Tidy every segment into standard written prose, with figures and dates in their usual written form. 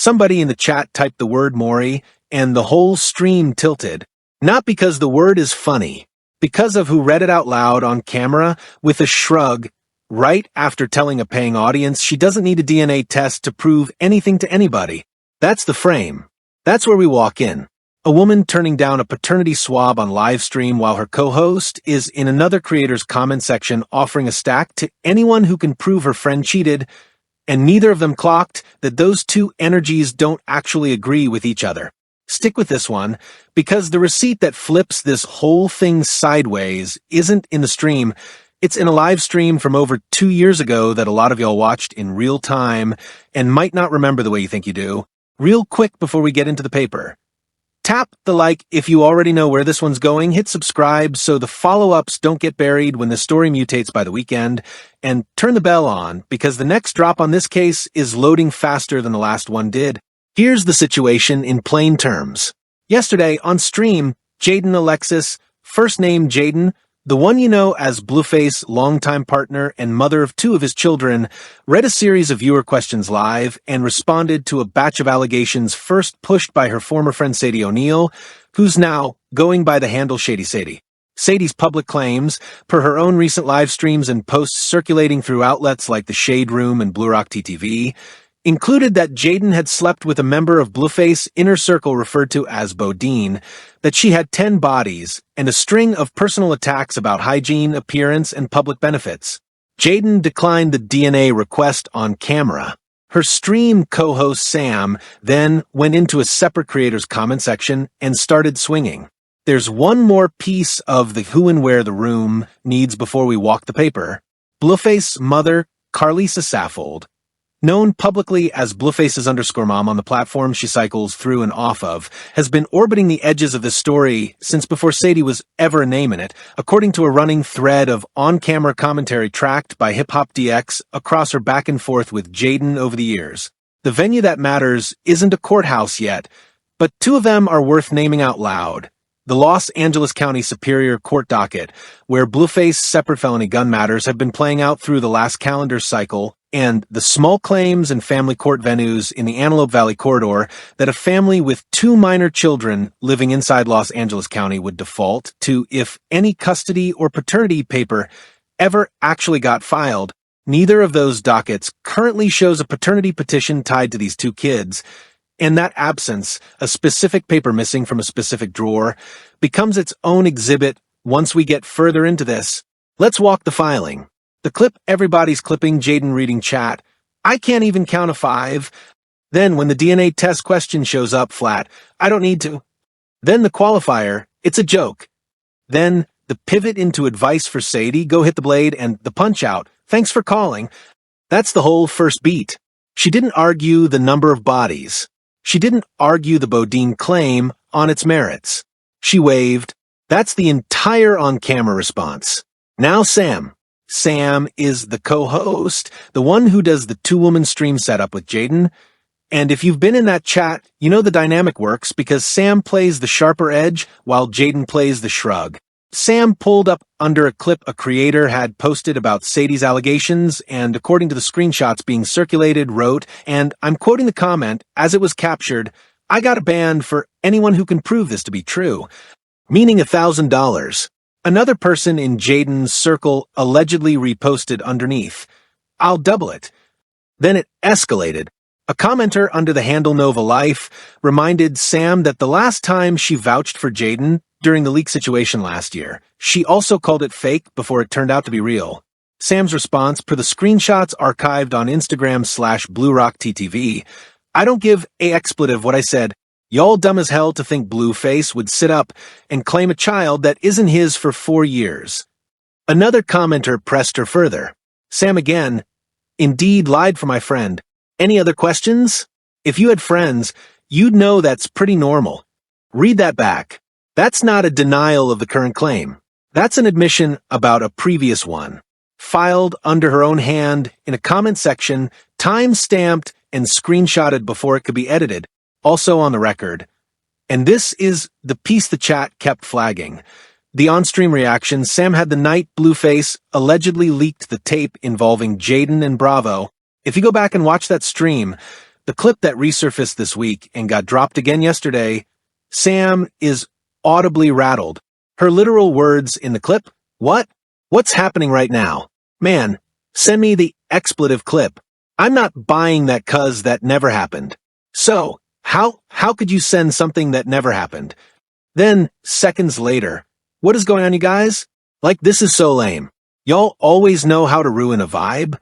Somebody in the chat typed the word Maury, and the whole stream tilted. Not because the word is funny, because of who read it out loud on camera with a shrug, right after telling a paying audience she doesn't need a DNA test to prove anything to anybody. That's the frame. That's where we walk in. A woman turning down a paternity swab on livestream while her co-host is in another creator's comment section offering a stack to anyone who can prove her friend cheated, and neither of them clocked that those two energies don't actually agree with each other. Stick with this one, because the receipt that flips this whole thing sideways isn't in the stream. It's in a live stream from over 2 years ago that a lot of y'all watched in real time and might not remember the way you think you do. Real quick before we get into the paper. Tap the like if you already know where this one's going, hit subscribe so the follow-ups don't get buried when the story mutates by the weekend, and turn the bell on because the next drop on this case is loading faster than the last one did. Here's the situation in plain terms. Yesterday on stream, Jaidyn Alexis, first name Jayden, the one you know as Blueface, longtime partner and mother of 2 of his children, read a series of viewer questions live and responded to a batch of allegations first pushed by her former friend Sadie O'Neal, who's now going by the handle Shady Sadie. Sadie's public claims, per her own recent live streams and posts circulating through outlets like the Shade Room and Bluerock Tea TV, included that Jayden had slept with a member of Blueface inner circle referred to as Bowdean, that she had 10 bodies, and a string of personal attacks about hygiene, appearance, and public benefits. Jayden declined the DNA request on camera. Her stream co-host Sam then went into a separate creator's comment section and started swinging. There's one more piece of the who and where the room needs before we walk the paper. Blueface mother Carlisa Saffold, known publicly as Blueface's _mom on the platform she cycles through and off of, has been orbiting the edges of this story since before Sadie was ever a name in it, according to a running thread of on-camera commentary tracked by Hip Hop DX across her back and forth with Jayden over the years. The venue that matters isn't a courthouse yet, but 2 of them are worth naming out loud. The Los Angeles County Superior Court docket, where Blueface separate felony gun matters have been playing out through the last calendar cycle, and the small claims and family court venues in the Antelope Valley corridor that a family with 2 minor children living inside Los Angeles County would default to if any custody or paternity paper ever actually got filed. Neither of those dockets currently shows a paternity petition tied to these 2 kids, and that absence, a specific paper missing from a specific drawer, becomes its own exhibit once we get further into this. Let's walk the filing. The clip everybody's clipping Jayden reading chat. I can't even count a 5. Then when the DNA test question shows up flat, I don't need to. Then the qualifier, it's a joke. Then the pivot into advice for Sadie, go hit the blade, and the punch out, thanks for calling. That's the whole first beat. She didn't argue the number of bodies. She didn't argue the Bowdean claim on its merits. She waved. That's the entire on-camera response. Now Sam. Sam is the co-host, the one who does the 2-woman stream setup with Jayden. And if you've been in that chat, you know the dynamic works because Sam plays the sharper edge while Jayden plays the shrug. Sam pulled up under a clip a creator had posted about Sadie's allegations, and according to the screenshots being circulated, wrote, and I'm quoting the comment as it was captured, "I got a ban for anyone who can prove this to be true," meaning $1,000. Another person in Jayden's circle allegedly reposted underneath, "I'll double it." Then it escalated. A commenter under the handle Nova Life reminded Sam that the last time she vouched for Jayden, during the leak situation last year, she also called it fake before it turned out to be real. Sam's response, per the screenshots archived on Instagram/Bluerock Tea TV, "I don't give a expletive what I said. Y'all dumb as hell to think Blueface would sit up and claim a child that isn't his for 4 years. Another commenter pressed her further. Sam again, "Indeed lied for my friend. Any other questions? If you had friends, you'd know that's pretty normal. Read that back. That's not a denial of the current claim. That's an admission about a previous one. Filed under her own hand in a comment section, time-stamped and screenshotted before it could be edited. Also on the record." And this is the piece the chat kept flagging. The on-stream reaction, Sam had the night Blueface allegedly leaked the tape involving Jayden and Bravo. If you go back and watch that stream, The clip that resurfaced this week and got dropped again yesterday, Sam is audibly rattled. Her literal words in the clip, "What? What's happening right now? Man, send me the expletive clip. I'm not buying that 'cause that never happened." So, how could you send something that never happened? Then, seconds later, what is going on, you guys? Like, this is so lame. Y'all always know how to ruin a vibe?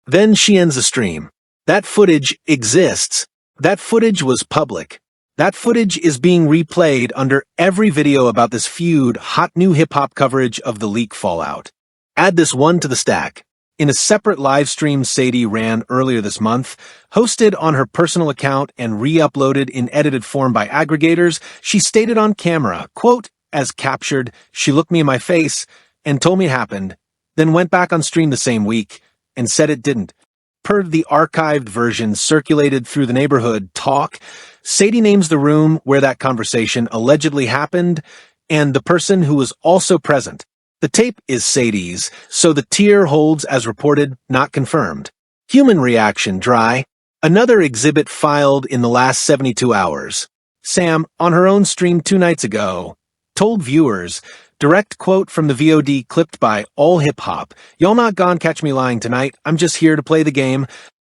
Then she ends the stream. That footage exists. That footage was public. That footage is being replayed under every video about this feud, HotNewHipHop coverage of the leak fallout. Add this one to the stack. In a separate live stream Sadie ran earlier this month, hosted on her personal account and re-uploaded in edited form by aggregators, she stated on camera, quote, as captured, "She looked me in my face and told me it happened, then went back on stream the same week and said it didn't." Per the archived version circulated through the neighborhood talk, Sadie names the room where that conversation allegedly happened and the person who was also present. The tape is Sadie's, so the tier holds as reported, not confirmed. Human reaction dry. Another exhibit filed in the last 72 hours. Sam, on her own stream 2 nights ago, told viewers, direct quote from the VOD clipped by All Hip Hop, "Y'all not gone catch me lying tonight, I'm just here to play the game."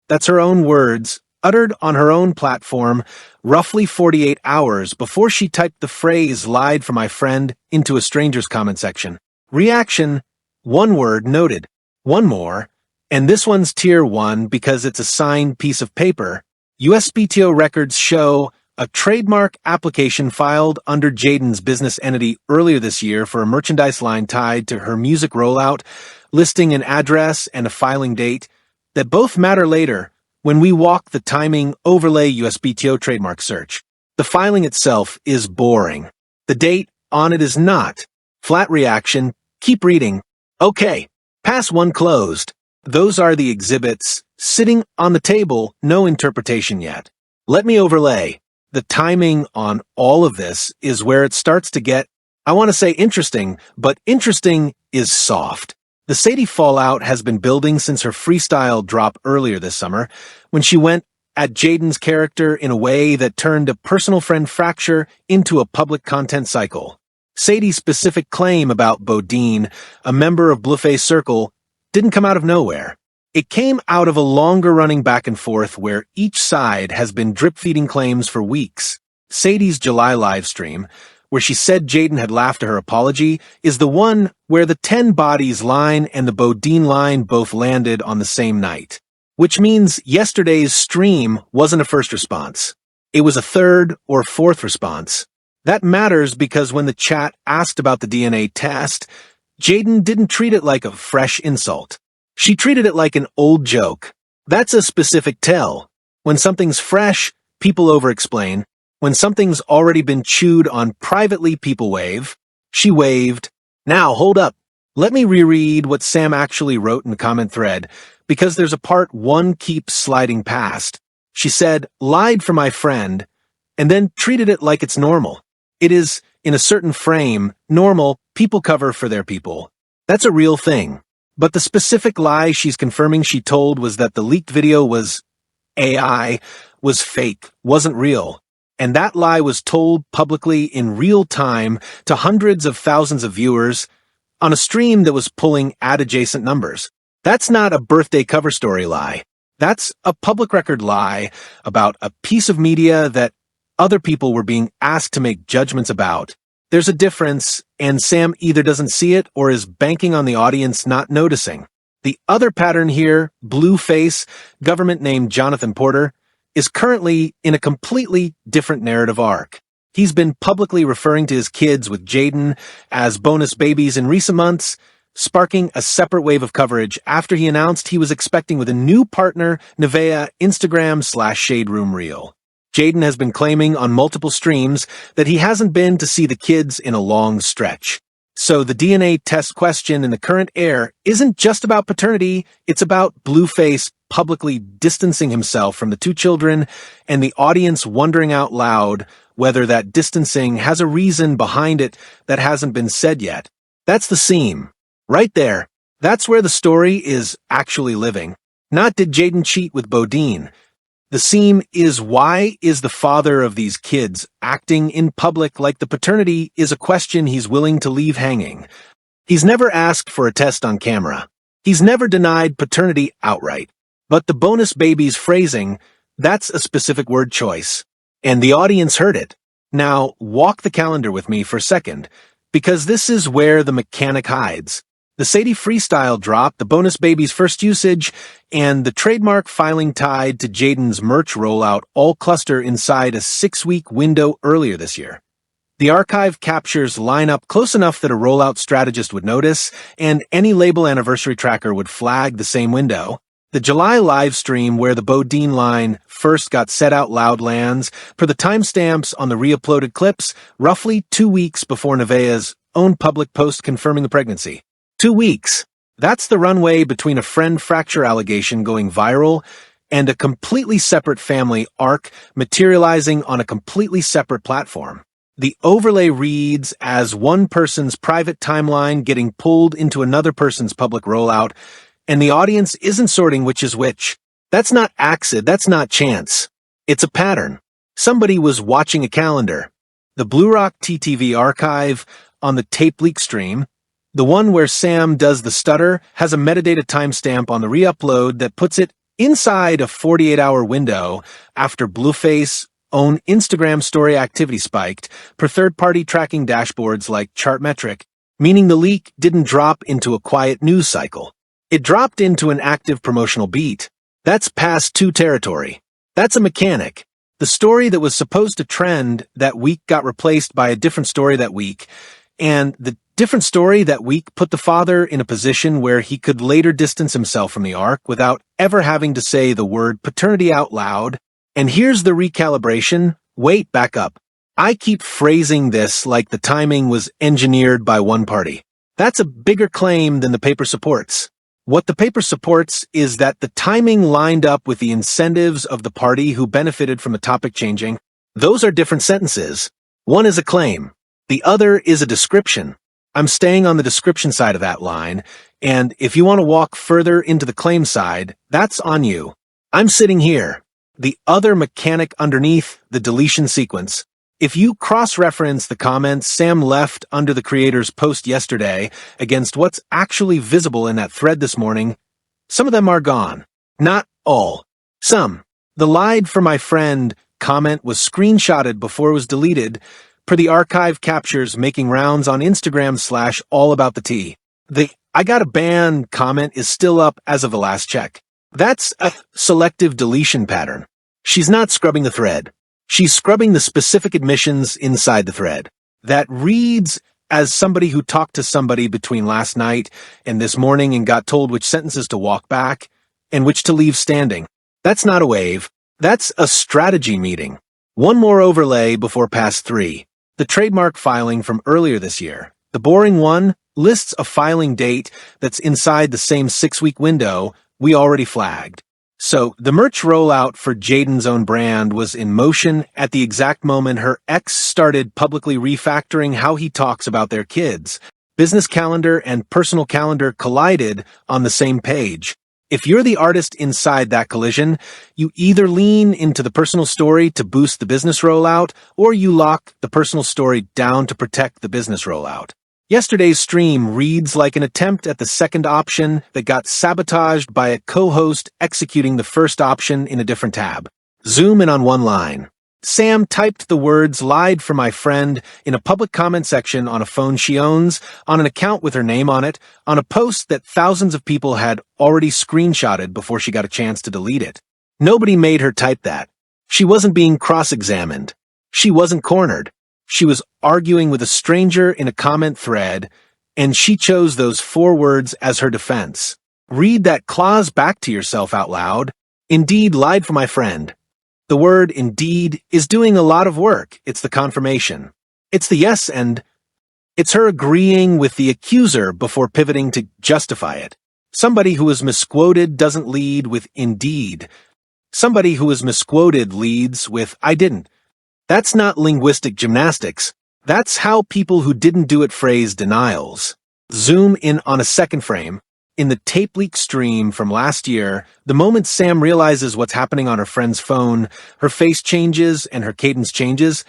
That's her own words, uttered on her own platform, roughly 48 hours before she typed the phrase "lied for my friend" into a stranger's comment section. Reaction, one word noted. One more, and this one's tier 1 because it's a signed piece of paper. USPTO records show a trademark application filed under Jayden's business entity earlier this year for a merchandise line tied to her music rollout, listing an address and a filing date that both matter later when we walk the timing overlay USPTO trademark search. The filing itself is boring. The date on it is not. Flat reaction, keep reading. Okay, pass 1 closed. Those are the exhibits, sitting on the table, no interpretation yet. Let me overlay. The timing on all of this is where it starts to get, I want to say interesting, but interesting is soft. The Sadie fallout has been building since her freestyle drop earlier this summer, when she went at Jayden's character in a way that turned a personal friend fracture into a public content cycle. Sadie's specific claim about Bowdean, a member of Blueface Circle, didn't come out of nowhere. It came out of a longer-running back and forth where each side has been drip-feeding claims for weeks. Sadie's July livestream, where she said Jayden had laughed at her apology, is the one where the 10 bodies line and the Bowdean line both landed on the same night. Which means yesterday's stream wasn't a first response. It was a third or fourth response. That matters because when the chat asked about the DNA test, Jayden didn't treat it like a fresh insult. She treated it like an old joke. That's a specific tell. When something's fresh, people over-explain. When something's already been chewed on privately, people wave. She waved. Now, hold up. Let me reread what Sam actually wrote in the comment thread, because there's a part one keeps sliding past. She said, "Lied for my friend," and then treated it like it's normal. It is, in a certain frame, normal, people cover for their people. That's a real thing. But the specific lie she's confirming she told was that the leaked video was AI, was fake, wasn't real. And that lie was told publicly in real time to hundreds of thousands of viewers on a stream that was pulling ad-adjacent numbers. That's not a birthday cover story lie. That's a public record lie about a piece of media that other people were being asked to make judgments about. There's a difference, and Sam either doesn't see it or is banking on the audience not noticing. The other pattern here, Blueface, government named Jonathan Porter, is currently in a completely different narrative arc. He's been publicly referring to his kids with Jayden as bonus babies in recent months, sparking a separate wave of coverage after he announced he was expecting with a new partner, Nevea, Instagram/Shade Room Reel. Jayden has been claiming on multiple streams that he hasn't been to see the kids in a long stretch. So the DNA test question in the current air isn't just about paternity, it's about Blueface publicly distancing himself from the two children and the audience wondering out loud whether that distancing has a reason behind it that hasn't been said yet. That's the seam. Right there. That's where the story is actually living. Not did Jayden cheat with Bowdean. The seam is, why is the father of these kids acting in public like the paternity is a question he's willing to leave hanging? He's never asked for a test on camera. He's never denied paternity outright. But the bonus baby's phrasing, that's a specific word choice. And the audience heard it. Now, walk the calendar with me for a second, because this is where the mechanic hides. The Sadie freestyle drop, the bonus baby's first usage, and the trademark filing tied to Jayden's merch rollout all cluster inside a 6-week window earlier this year. The archive captures line up close enough that a rollout strategist would notice, and any label anniversary tracker would flag the same window. The July live stream where the Bowdean line first got said out loud lands, per the timestamps on the re-uploaded clips, roughly 2 weeks before Nevaeh's own public post confirming the pregnancy. 2 weeks. That's the runway between a friend fracture allegation going viral and a completely separate family arc materializing on a completely separate platform. The overlay reads as one person's private timeline getting pulled into another person's public rollout, and the audience isn't sorting which is which. That's not accident, that's not chance. It's a pattern. Somebody was watching a calendar. The Bluerock Tea TV archive on the tape leak stream, the one where Sam does the stutter, has a metadata timestamp on the re-upload that puts it inside a 48-hour window after Blueface own Instagram story activity spiked per third-party tracking dashboards like Chartmetric, meaning the leak didn't drop into a quiet news cycle. It dropped into an active promotional beat. That's past 2 territory. That's a mechanic. The story that was supposed to trend that week got replaced by a different story that week, and the different story that week put the father in a position where he could later distance himself from the arc without ever having to say the word paternity out loud. And here's the recalibration. Wait, back up. I keep phrasing this like the timing was engineered by one party. That's a bigger claim than the paper supports. What the paper supports is that the timing lined up with the incentives of the party who benefited from the topic changing. Those are different sentences. One is a claim. The other is a description. I'm staying on the description side of that line, and if you want to walk further into the claim side, that's on you. I'm sitting here. The other mechanic underneath, the deletion sequence. If you cross-reference the comments Sam left under the creator's post yesterday against what's actually visible in that thread this morning, some of them are gone. Not all. Some. The lied for my friend comment was screenshotted before it was deleted, per the archive captures making rounds on Instagram /allaboutthetea. The I got a ban comment is still up as of the last check. That's a selective deletion pattern. She's not scrubbing the thread. She's scrubbing the specific admissions inside the thread. That reads as somebody who talked to somebody between last night and this morning and got told which sentences to walk back and which to leave standing. That's not a wave. That's a strategy meeting. One more overlay before past 3. The trademark filing from earlier this year. The boring one lists a filing date that's inside the same 6-week window we already flagged. So, the merch rollout for Jayden's own brand was in motion at the exact moment her ex started publicly refactoring how he talks about their kids. Business calendar and personal calendar collided on the same page. If you're the artist inside that collision, you either lean into the personal story to boost the business rollout, or you lock the personal story down to protect the business rollout. Yesterday's stream reads like an attempt at the second option that got sabotaged by a co-host executing the first option in a different tab. Zoom in on one line. Sam typed the words "lied for my friend" in a public comment section on a phone she owns, on an account with her name on it, on a post that thousands of people had already screenshotted before she got a chance to delete it. Nobody made her type that. She wasn't being cross-examined. She wasn't cornered. She was arguing with a stranger in a comment thread, and she chose those 4 words as her defense. Read that clause back to yourself out loud. Indeed lied for my friend. The word indeed is doing a lot of work. It's the confirmation. It's the yes and it's her agreeing with the accuser before pivoting to justify it. Somebody who is misquoted doesn't lead with indeed. Somebody who is misquoted leads with I didn't. That's not linguistic gymnastics. That's how people who didn't do it phrase denials. Zoom in on a second frame. in the tape leak stream from last year, the moment Sam realizes what's happening on her friend's phone, her face changes and her cadence changes,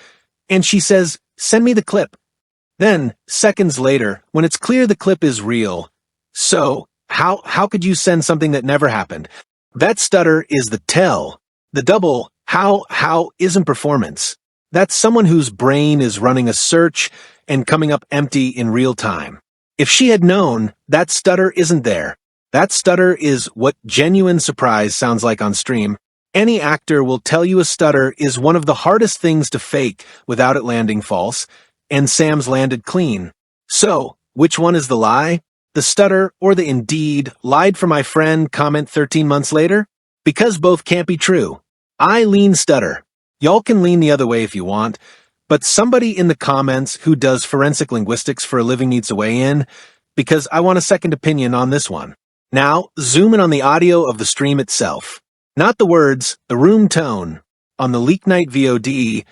and she says, "Send me the clip." Then, seconds later, when it's clear the clip is real, so, how could you send something that never happened? That stutter is the tell. The double, how isn't performance. That's someone whose brain is running a search and coming up empty in real time. If she had known, that stutter isn't there. That stutter is what genuine surprise sounds like on stream. Any actor will tell you a stutter is one of the hardest things to fake without it landing false, and Sam's landed clean. So, which one is the lie? The stutter or the indeed lied for my friend comment 13 months later? Because both can't be true. I lean stutter. Y'all can lean the other way if you want, but somebody in the comments who does forensic linguistics for a living needs to weigh in, because I want a second opinion on this one. Now, zoom in on the audio of the stream itself. Not the words, the room tone. On the Leak Night VOD,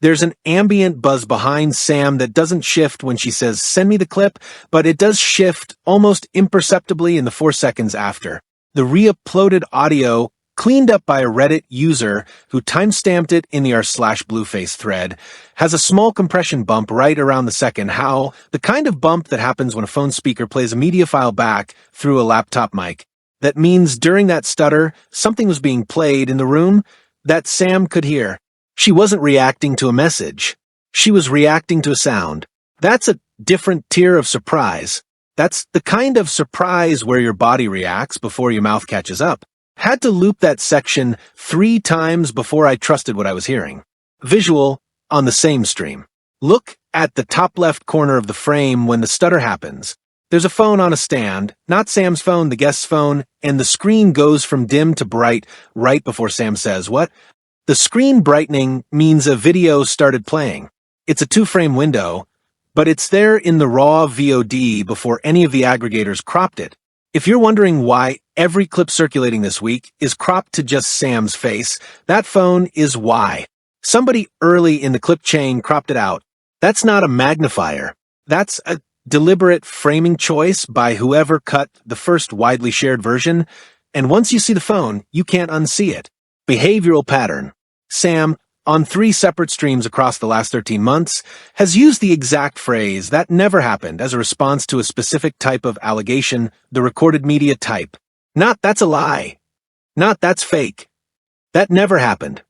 there's an ambient buzz behind Sam that doesn't shift when she says, "Send me the clip," but it does shift almost imperceptibly in the 4 seconds after. The re-uploaded audio, cleaned up by a Reddit user who timestamped it in the r/Blueface thread, has a small compression bump right around the second, the kind of bump that happens when a phone speaker plays a media file back through a laptop mic. That means during that stutter, something was being played in the room that Sam could hear. She wasn't reacting to a message. She was reacting to a sound. That's a different tier of surprise. That's the kind of surprise where your body reacts before your mouth catches up. Had to loop that section 3 times before I trusted what I was hearing. Visual on the same stream. Look at the top left corner of the frame when the stutter happens. There's a phone on a stand, not Sam's phone, the guest's phone, and the screen goes from dim to bright right before Sam says, "What?" The screen brightening means a video started playing. It's a 2-frame window, but it's there in the raw VOD before any of the aggregators cropped it. If you're wondering why every clip circulating this week is cropped to just Sam's face, that phone is why. Somebody early in the clip chain cropped it out. That's not a magnifier. That's a deliberate framing choice by whoever cut the first widely shared version, and once you see the phone, you can't unsee it. Behavioral pattern. Sam, on 3 separate streams across the last 13 months, has used the exact phrase "that never happened" as a response to a specific type of allegation, the recorded media type. Not "that's a lie." Not "that's fake." That never happened.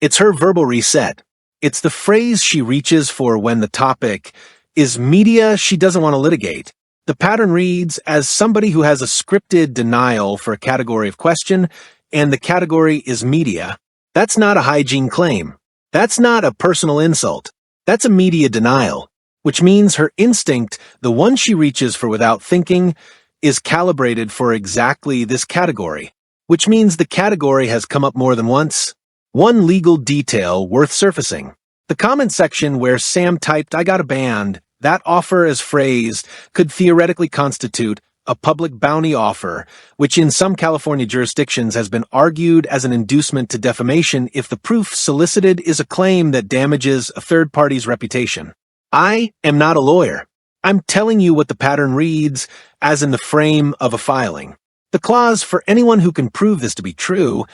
It's her verbal reset. It's the phrase she reaches for when the topic is media she doesn't want to litigate. The pattern reads as somebody who has a scripted denial for a category of question, and the category is media. That's not a hygiene claim. That's not a personal insult. That's a media denial, which means her instinct, the one she reaches for without thinking, is calibrated for exactly this category, which means the category has come up more than once. One legal detail worth surfacing. The comment section where Sam typed, "I got a band," that offer as phrased could theoretically constitute a public bounty offer, which in some California jurisdictions has been argued as an inducement to defamation if the proof solicited is a claim that damages a third party's reputation. I am not a lawyer. I'm telling you what the pattern reads as in the frame of a filing. The clause for anyone who can prove this to be true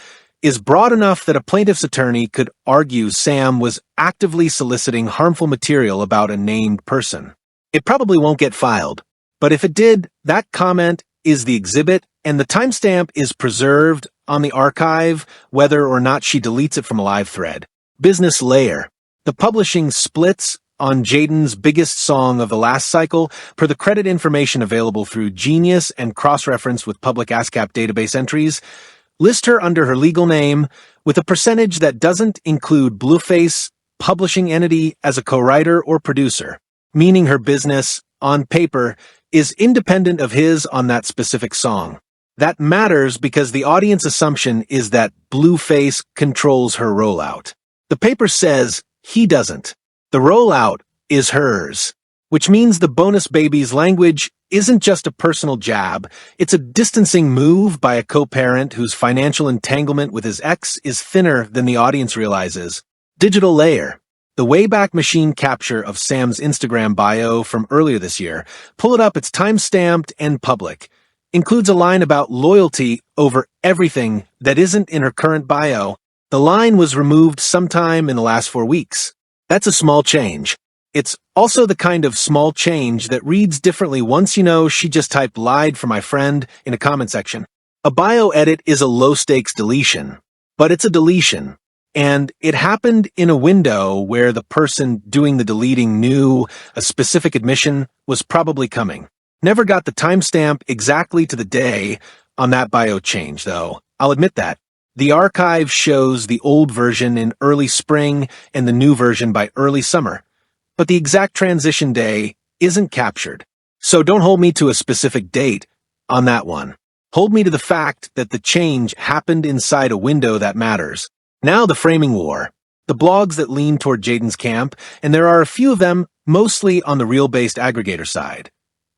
is broad enough that a plaintiff's attorney could argue Sam was actively soliciting harmful material about a named person. It probably won't get filed. But if it did, that comment is the exhibit, and the timestamp is preserved on the archive, whether or not she deletes it from a live thread. Business layer. The publishing splits on Jayden's biggest song of the last cycle per the credit information available through Genius and cross-referenced with public ASCAP database entries, list her under her legal name with a percentage that doesn't include Blueface publishing entity as a co-writer or producer, meaning her business, on paper, is independent of his on that specific song. That matters because the audience assumption is that Blueface controls her rollout. The paper says he doesn't. The rollout is hers, which means the bonus baby's language isn't just a personal jab, it's a distancing move by a co-parent whose financial entanglement with his ex is thinner than the audience realizes. Digital layer. The Wayback Machine capture of Sam's Instagram bio from earlier this year. Pull it up, it's time-stamped and public. includes a line about loyalty over everything that isn't in her current bio. The line was removed sometime in the last 4 weeks. That's a small change. It's also the kind of small change that reads differently once you know she just typed "lied for my friend" in a comment section. A bio edit is a low-stakes deletion, but it's a deletion. And it happened in a window where the person doing the deleting knew a specific admission was probably coming. Never got the timestamp exactly to the day on that bio change, though. I'll admit that. The archive shows the old version in early spring and the new version by early summer, but the exact transition day isn't captured. So don't hold me to a specific date on that one. Hold me to the fact that the change happened inside a window that matters. Now the framing war. The blogs that lean toward Jayden's camp, and there are a few of them mostly on the real-based aggregator side,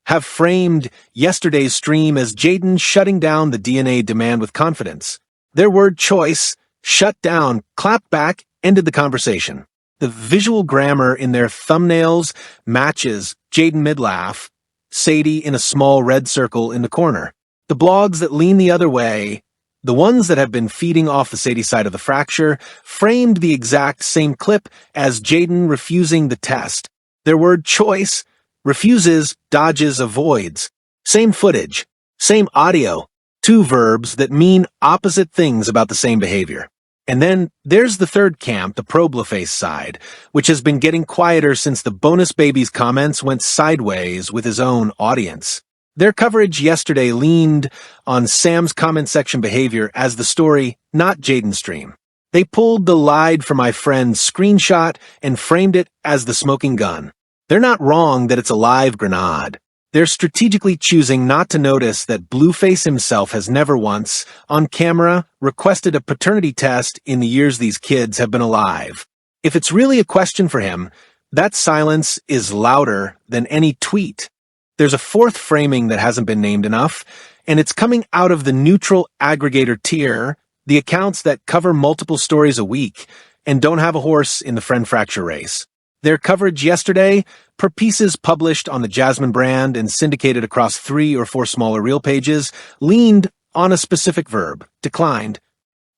have framed yesterday's stream as Jayden shutting down the DNA demand with confidence. Their word choice, shut down, clap back, ended the conversation. The visual grammar in their thumbnails matches Jayden mid-laugh, Sadie in a small red circle in the corner. The blogs that lean the other way, the ones that have been feeding off the Sadie side of the fracture, framed the exact same clip as Jayden refusing the test. Their word choice, refuses, dodges, avoids. Same footage, same audio, two verbs that mean opposite things about the same behavior. And then there's the third camp, the pro-Blueface side, which has been getting quieter since the bonus baby's comments went sideways with his own audience. Their coverage yesterday leaned on Sam's comment section behavior as the story, not Jayden's stream. They pulled the "lied for my friend" screenshot and framed it as the smoking gun. They're not wrong that it's a live grenade. They're strategically choosing not to notice that Blueface himself has never once, on camera, requested a paternity test in the years these kids have been alive. If it's really a question for him, that silence is louder than any tweet. There's a fourth framing that hasn't been named enough, and it's coming out of the neutral aggregator tier, the accounts that cover multiple stories a week and don't have a horse in the friend fracture race. Their coverage yesterday, per pieces published on the Jasmine brand and syndicated across 3 or 4 smaller reel pages, leaned on a specific verb, declined.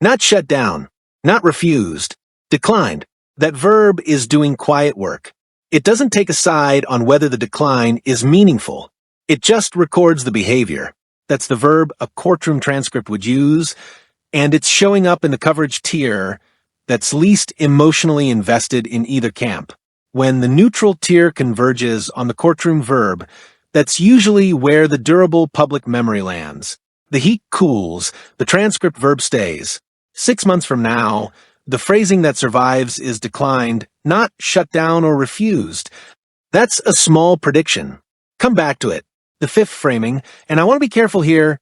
Not shut down, not refused, declined. That verb is doing quiet work. It doesn't take a side on whether the decline is meaningful. It just records the behavior. That's the verb a courtroom transcript would use, and it's showing up in the coverage tier that's least emotionally invested in either camp. When the neutral tier converges on the courtroom verb, that's usually where the durable public memory lands. The heat cools, the transcript verb stays. 6 months from now, the phrasing that survives is declined, not shut down or refused. That's a small prediction. Come back to it. The fifth framing, and I want to be careful here,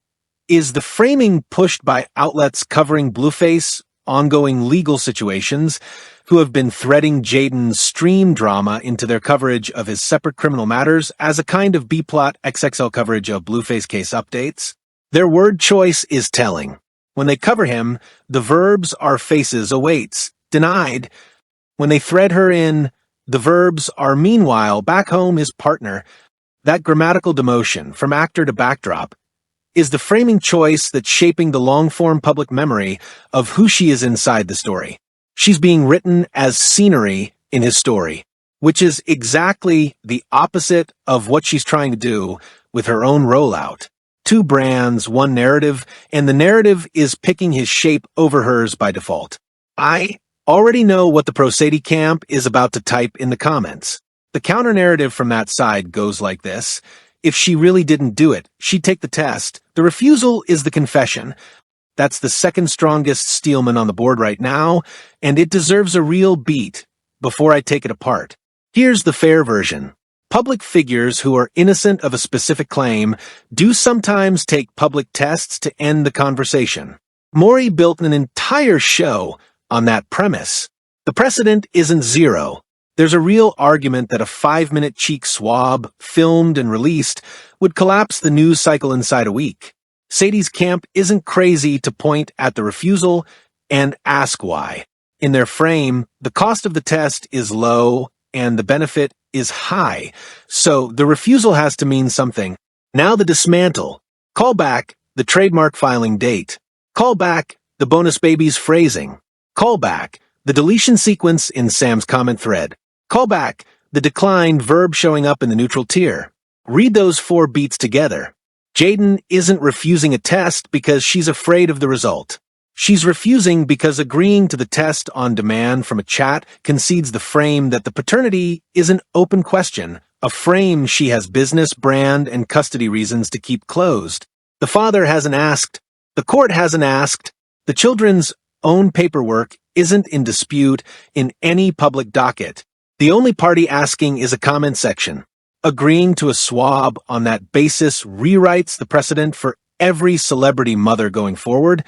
is the framing pushed by outlets covering Blueface, ongoing legal situations, who have been threading Jayden's stream drama into their coverage of his separate criminal matters as a kind of B-plot XXL coverage of Blueface case updates. Their word choice is telling. When they cover him, the verbs are faces awaits, denied. When they thread her in, the verbs are meanwhile, back home is partner. That grammatical demotion, from actor to backdrop, is the framing choice that's shaping the long-form public memory of who she is inside the story. She's being written as scenery in his story, which is exactly the opposite of what she's trying to do with her own rollout. 2 brands, 1 narrative, and the narrative is picking his shape over hers by default. I already know what the pro-Sadie camp is about to type in the comments. The counter-narrative from that side goes like this. If she really didn't do it, she'd take the test. The refusal is the confession. That's the second strongest Steelman on the board right now, and it deserves a real beat before I take it apart. Here's the fair version. Public figures who are innocent of a specific claim do sometimes take public tests to end the conversation. Maury built an entire show on that premise. The precedent isn't zero. There's a real argument that a 5-minute cheek swab, filmed and released, would collapse the news cycle inside a week. Sadie's camp isn't crazy to point at the refusal and ask why. In their frame, the cost of the test is low and the benefit is high, so the refusal has to mean something. Now the dismantle. Call back the trademark filing date. Call back the bonus baby's phrasing. Call back the deletion sequence in Sam's comment thread. Call back the declined verb showing up in the neutral tier. Read those 4 beats together. Jayden isn't refusing a test because she's afraid of the result. She's refusing because agreeing to the test on demand from a chat concedes the frame that the paternity is an open question, a frame she has business, brand, and custody reasons to keep closed. The father hasn't asked. The court hasn't asked. The children's own paperwork isn't in dispute in any public docket. The only party asking is a comment section. Agreeing to a swab on that basis rewrites the precedent for every celebrity mother going forward,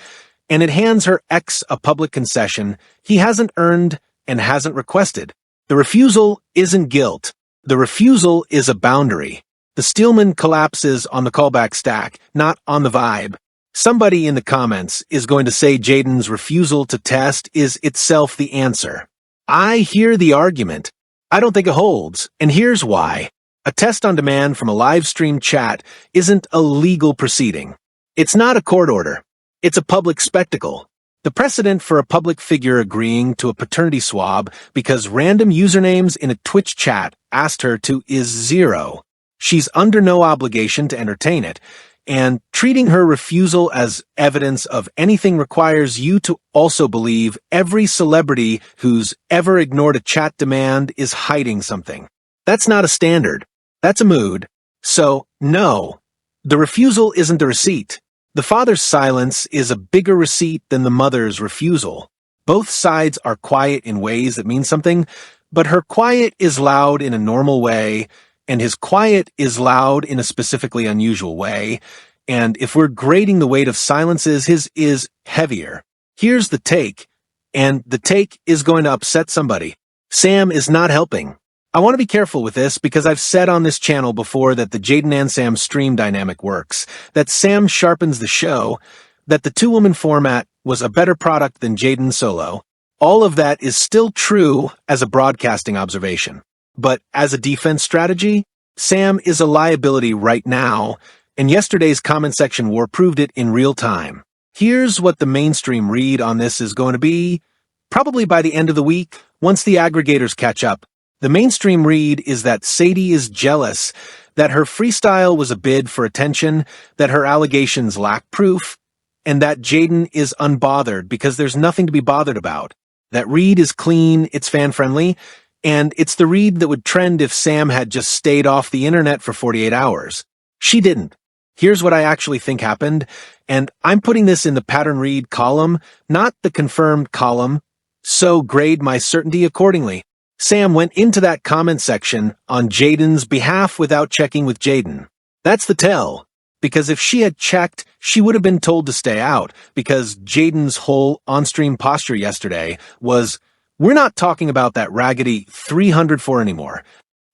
and it hands her ex a public concession he hasn't earned and hasn't requested. The refusal isn't guilt. The refusal is a boundary. The Steelman collapses on the callback stack, not on the vibe. Somebody in the comments is going to say Jayden's refusal to test is itself the answer. I hear the argument. I don't think it holds, and here's why. A test on demand from a live stream chat isn't a legal proceeding. It's not a court order. It's a public spectacle. The precedent for a public figure agreeing to a paternity swab because random usernames in a Twitch chat asked her to is 0. She's under no obligation to entertain it, and treating her refusal as evidence of anything requires you to also believe every celebrity who's ever ignored a chat demand is hiding something. That's not a standard. That's a mood. So, no, the refusal isn't a receipt. The father's silence is a bigger receipt than the mother's refusal. Both sides are quiet in ways that mean something, but her quiet is loud in a normal way, and his quiet is loud in a specifically unusual way, and if we're grading the weight of silences, his is heavier. Here's the take, and the take is going to upset somebody. Sam is not helping. I want to be careful with this because I've said on this channel before that the Jayden and Sam stream dynamic works, that Sam sharpens the show, that the 2-woman format was a better product than Jayden solo. All of that is still true as a broadcasting observation. But as a defense strategy, Sam is a liability right now, and yesterday's comment section war proved it in real time. Here's what the mainstream read on this is going to be, probably by the end of the week, once the aggregators catch up. The mainstream read is that Sadie is jealous, that her freestyle was a bid for attention, that her allegations lack proof, and that Jayden is unbothered because there's nothing to be bothered about. That read is clean, it's fan-friendly, and it's the read that would trend if Sam had just stayed off the internet for 48 hours. She didn't. Here's what I actually think happened, and I'm putting this in the pattern read column, not the confirmed column, so grade my certainty accordingly. Sam went into that comment section on Jayden's behalf without checking with Jayden. That's the tell, because if she had checked, she would have been told to stay out, because Jayden's whole on-stream posture yesterday was, we're not talking about that raggedy 304 anymore.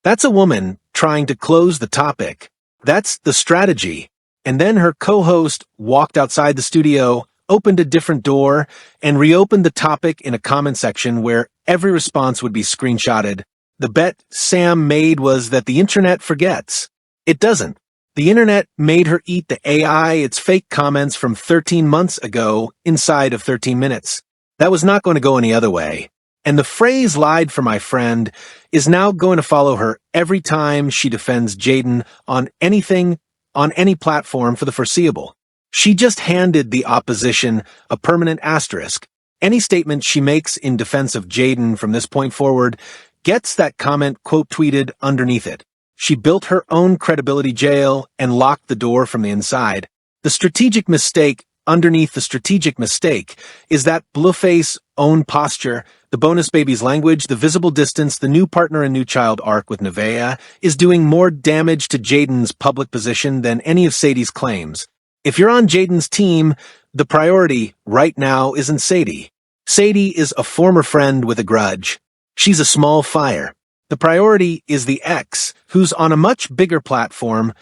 That's a woman trying to close the topic. That's the strategy. And then her co-host walked outside the studio, opened a different door, and reopened the topic in a comment section where every response would be screenshotted. The bet Sam made was that the internet forgets. It doesn't. The internet made her eat the AI its fake comments from 13 months ago inside of 13 minutes. That was not going to go any other way. And the phrase lied for my friend is now going to follow her every time she defends Jayden on anything, on any platform for the foreseeable. She just handed the opposition a permanent asterisk. Any statement she makes in defense of Jayden from this point forward gets that comment quote tweeted underneath it. She built her own credibility jail and locked the door from the inside. The strategic mistake underneath the strategic mistake is that Blueface own posture, the bonus baby's language, the visible distance, the new partner and new child arc with Nevaeh is doing more damage to Jayden's public position than any of Sadie's claims. If you're on Jayden's team, the priority right now isn't Sadie. Sadie is a former friend with a grudge. She's a small fire. The priority is the ex, who's on a much bigger platform,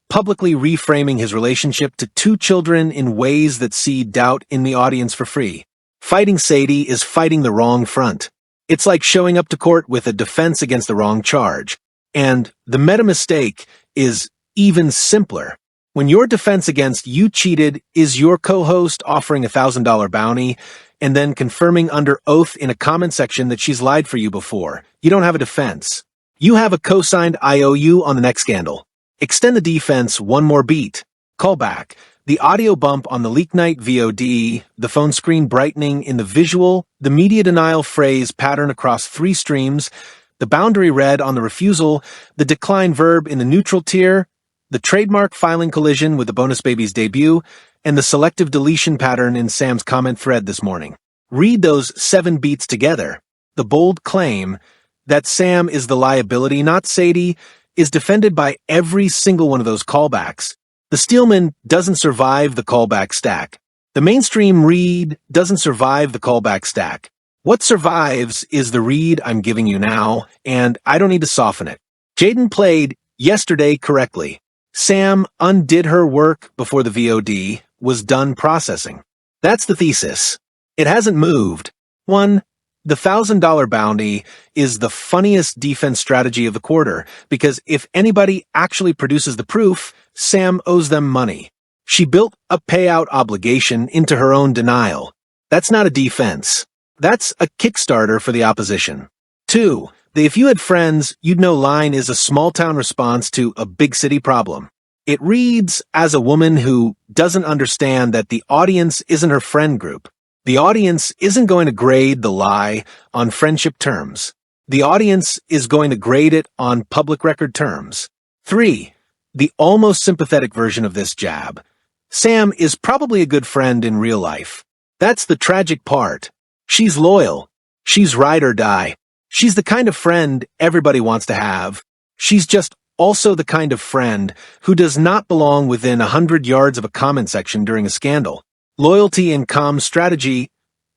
publicly reframing his relationship to 2 children in ways that seed doubt in the audience for free. Fighting Sadie is fighting the wrong front. It's like showing up to court with a defense against the wrong charge. And the meta mistake is even simpler. When your defense against "you cheated" is your co-host offering a $1,000 bounty and then confirming under oath in a comment section that she's lied for you before, you don't have a defense. You have a co-signed IOU on the next scandal. Extend the defense one more beat. Callback. The audio bump on the leak night VOD, the phone screen brightening in the visual, the media denial phrase pattern across 3 streams, the boundary red on the refusal, the decline verb in the neutral tier, the trademark filing collision with the bonus baby's debut, and the selective deletion pattern in Sam's comment thread this morning. Read those 7 beats together. The bold claim that Sam is the liability, not Sadie, is defended by every single one of those callbacks. The Steelman doesn't survive the callback stack. The mainstream read doesn't survive the callback stack. What survives is the read I'm giving you now, and I don't need to soften it. Jayden played yesterday correctly. Sam undid her work before the VOD was done processing. That's the thesis. It hasn't moved. 1. The $1,000 bounty is the funniest defense strategy of the quarter, because if anybody actually produces the proof, Sam owes them money. She built a payout obligation into her own denial. That's not a defense. That's a Kickstarter for the opposition. 2. The "if you had friends, you'd know" line is a small-town response to a big-city problem. It reads as a woman who doesn't understand that the audience isn't her friend group. The audience isn't going to grade the lie on friendship terms. The audience is going to grade it on public record terms. 3. The almost sympathetic version of this jab. Sam is probably a good friend in real life. That's the tragic part. She's loyal. She's ride or die. She's the kind of friend everybody wants to have. She's just also the kind of friend who does not belong within 100 yards of a comment section during a scandal. Loyalty and calm strategy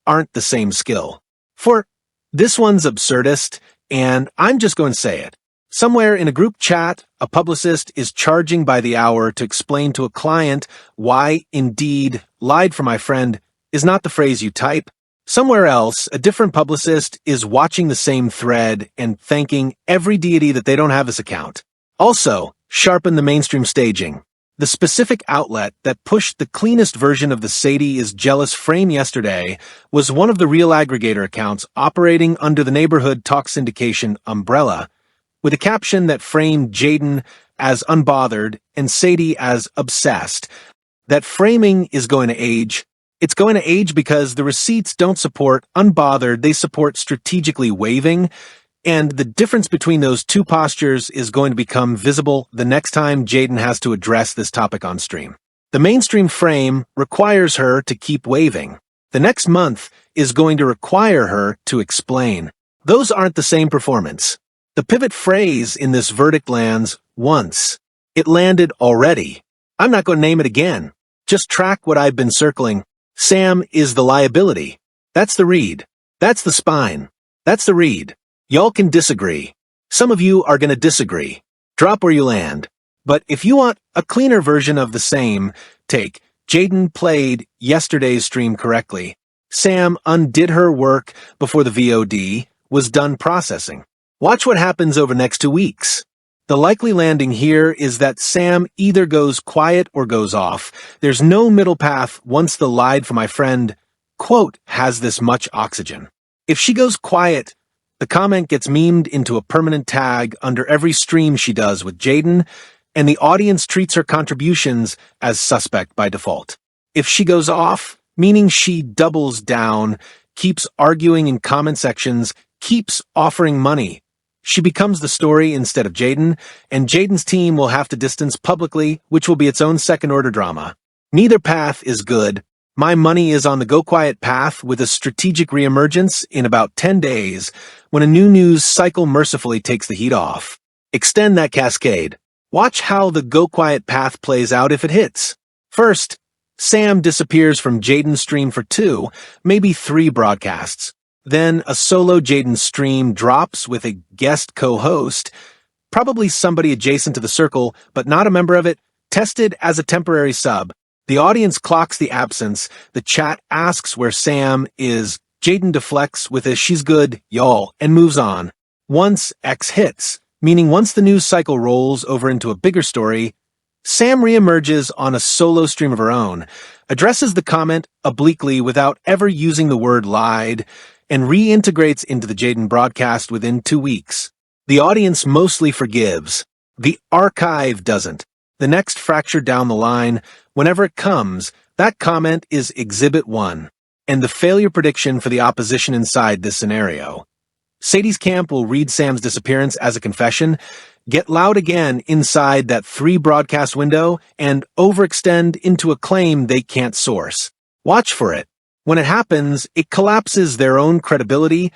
aren't the same skill. For this one's absurdist, and I'm just going to say it. Somewhere in a group chat, a publicist is charging by the hour to explain to a client why, indeed, "lied for my friend" is not the phrase you type. Somewhere else, a different publicist is watching the same thread and thanking every deity that they don't have this account. Also, sharpen the mainstream staging. The specific outlet that pushed the cleanest version of the Sadie is jealous frame yesterday was one of the real aggregator accounts operating under the neighborhood talk syndication umbrella, with a caption that framed Jayden as unbothered and Sadie as obsessed. That framing is going to age. It's going to age because the receipts don't support unbothered, they support strategically waving, and the difference between those two postures is going to become visible the next time Jayden has to address this topic on stream. The mainstream frame requires her to keep waving. The next month is going to require her to explain. Those aren't the same performance. The pivot phrase in this verdict lands once. It landed already. I'm not going to name it again. Just track what I've been circling. Sam is the liability. That's the read. That's the spine. That's the read. Y'all can disagree. Some of you are going to disagree. Drop where you land. But if you want a cleaner version of the same take, Jayden played yesterday's stream correctly. Sam undid her work before the VOD was done processing. Watch what happens over the next 2 weeks. The likely landing here is that Sam either goes quiet or goes off. There's no middle path once the "lied for my friend" quote has this much oxygen. If she goes quiet, the comment gets memed into a permanent tag under every stream she does with Jayden, and the audience treats her contributions as suspect by default. If she goes off, meaning she doubles down, keeps arguing in comment sections, keeps offering money, she becomes the story instead of Jayden, and Jayden's team will have to distance publicly, which will be its own second-order drama. Neither path is good. My money is on the go quiet path with a strategic reemergence in about 10 days when a new news cycle mercifully takes the heat off. Extend that cascade. Watch how the go quiet path plays out if it hits. First, Sam disappears from Jayden's stream for 2, maybe 3 broadcasts. Then a solo Jayden stream drops with a guest co-host, probably somebody adjacent to the circle, but not a member of it, tested as a temporary sub. The audience clocks the absence, the chat asks where Sam is, Jayden deflects with a "she's good, y'all," and moves on. Once X hits, meaning once the news cycle rolls over into a bigger story, Sam reemerges on a solo stream of her own, addresses the comment obliquely without ever using the word lied, and reintegrates into the Jayden broadcast within 2 weeks. The audience mostly forgives. The archive doesn't. The next fracture down the line, whenever it comes, that comment is Exhibit 1, and the failure prediction for the opposition inside this scenario. Sadie's camp will read Sam's disappearance as a confession, get loud again inside that 3 broadcast window, and overextend into a claim they can't source. Watch for it. When it happens, it collapses their own credibility,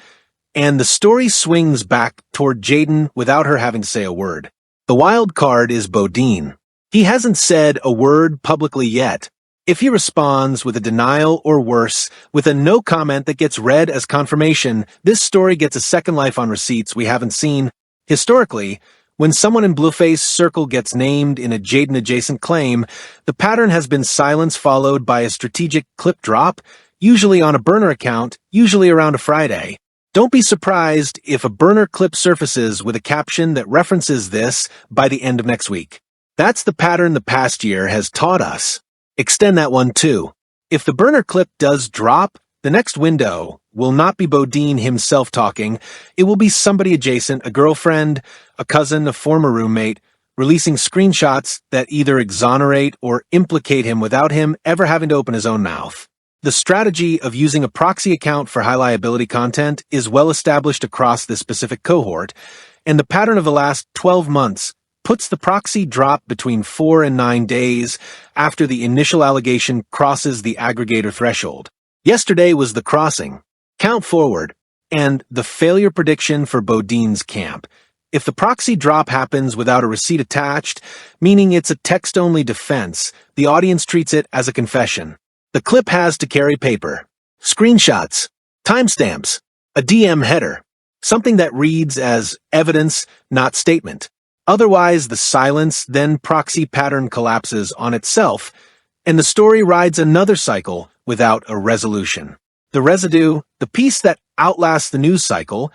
and the story swings back toward Jayden without her having to say a word. The wild card is Bowdean. He hasn't said a word publicly yet. If he responds with a denial or worse, with a no comment that gets read as confirmation, this story gets a second life on receipts we haven't seen. Historically, when someone in Blueface circle gets named in a Jayden-adjacent claim, the pattern has been silence followed by a strategic clip drop, usually on a burner account, usually around a Friday. Don't be surprised if a burner clip surfaces with a caption that references this by the end of next week. That's the pattern the past year has taught us. Extend that one too. If the burner clip does drop, the next window will not be Bowdean himself talking. It will be somebody adjacent, a girlfriend, a cousin, a former roommate, releasing screenshots that either exonerate or implicate him without him ever having to open his own mouth. The strategy of using a proxy account for high liability content is well established across this specific cohort, and the pattern of the last 12 months puts the proxy drop between 4 and 9 days after the initial allegation crosses the aggregator threshold. Yesterday was the crossing. Count forward, and the failure prediction for Bowdean's camp. If the proxy drop happens without a receipt attached, meaning it's a text-only defense, the audience treats it as a confession. The clip has to carry paper, screenshots, timestamps, a DM header, something that reads as evidence, not statement. Otherwise, the silence, then proxy pattern collapses on itself, and the story rides another cycle without a resolution. The residue, the piece that outlasts the news cycle,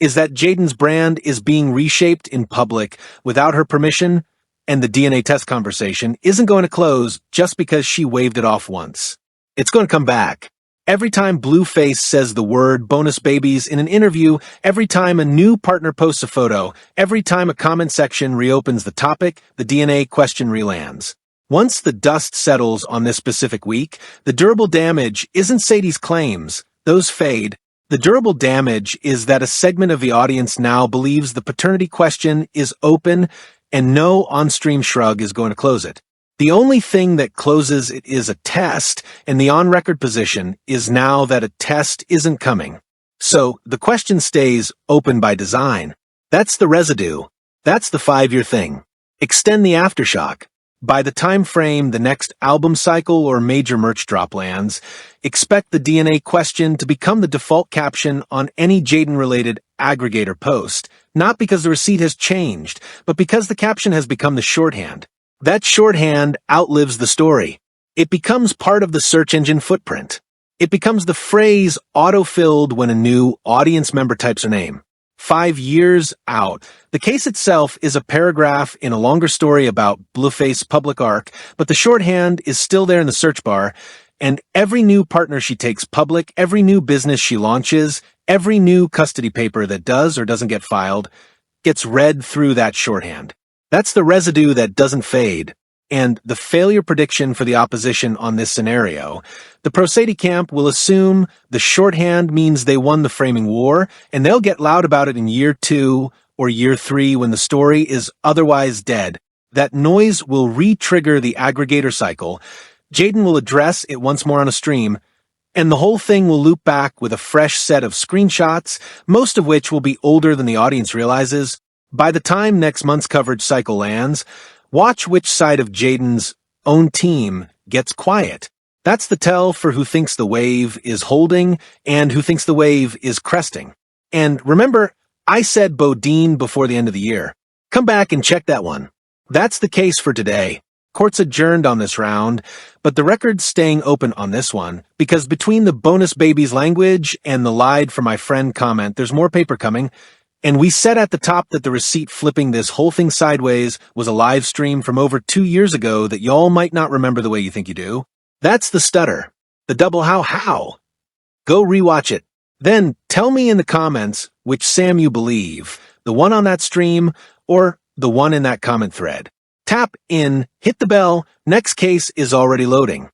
is that Jayden's brand is being reshaped in public without her permission, and the DNA test conversation isn't going to close just because she waved it off once. It's going to come back. Every time Blueface says the word bonus babies in an interview, every time a new partner posts a photo, every time a comment section reopens the topic, the DNA question relands. Once the dust settles on this specific week, the durable damage isn't Sadie's claims. Those fade. The durable damage is that a segment of the audience now believes the paternity question is open and no on-stream shrug is going to close it. The only thing that closes it is a test, and the on-record position is now that a test isn't coming. So, the question stays open by design. That's the residue. That's the 5-year thing. Extend the aftershock. By the time frame the next album cycle or major merch drop lands, expect the DNA question to become the default caption on any Jayden-related aggregator post, not because the receipt has changed, but because the caption has become the shorthand. That shorthand outlives the story. It becomes part of the search engine footprint. It becomes the phrase auto-filled when a new audience member types her name. 5 years out. The case itself is a paragraph in a longer story about Blueface public arc, but the shorthand is still there in the search bar, and every new partner she takes public, every new business she launches, every new custody paper that does or doesn't get filed, gets read through that shorthand. That's the residue that doesn't fade, and the failure prediction for the opposition on this scenario. The pro-Sadie camp will assume the shorthand means they won the framing war, and they'll get loud about it in year 2 or year 3 when the story is otherwise dead. That noise will re-trigger the aggregator cycle. Jayden will address it once more on a stream, and the whole thing will loop back with a fresh set of screenshots, most of which will be older than the audience realizes. By the time next month's coverage cycle lands, watch which side of Jayden's own team gets quiet. That's the tell for who thinks the wave is holding and who thinks the wave is cresting. And remember, I said Bowdean before the end of the year. Come back and check that one. That's the case for today. Court's adjourned on this round, but the record's staying open on this one, because between the bonus babies language and the lied for my friend comment, there's more paper coming, And we said at the top that the receipt flipping this whole thing sideways was a live stream from over 2 years ago that y'all might not remember the way you think you do. That's the stutter. The double how. Go rewatch it. Then tell me in the comments which Sam you believe, the one on that stream or the one in that comment thread. Tap in, hit the bell, next case is already loading.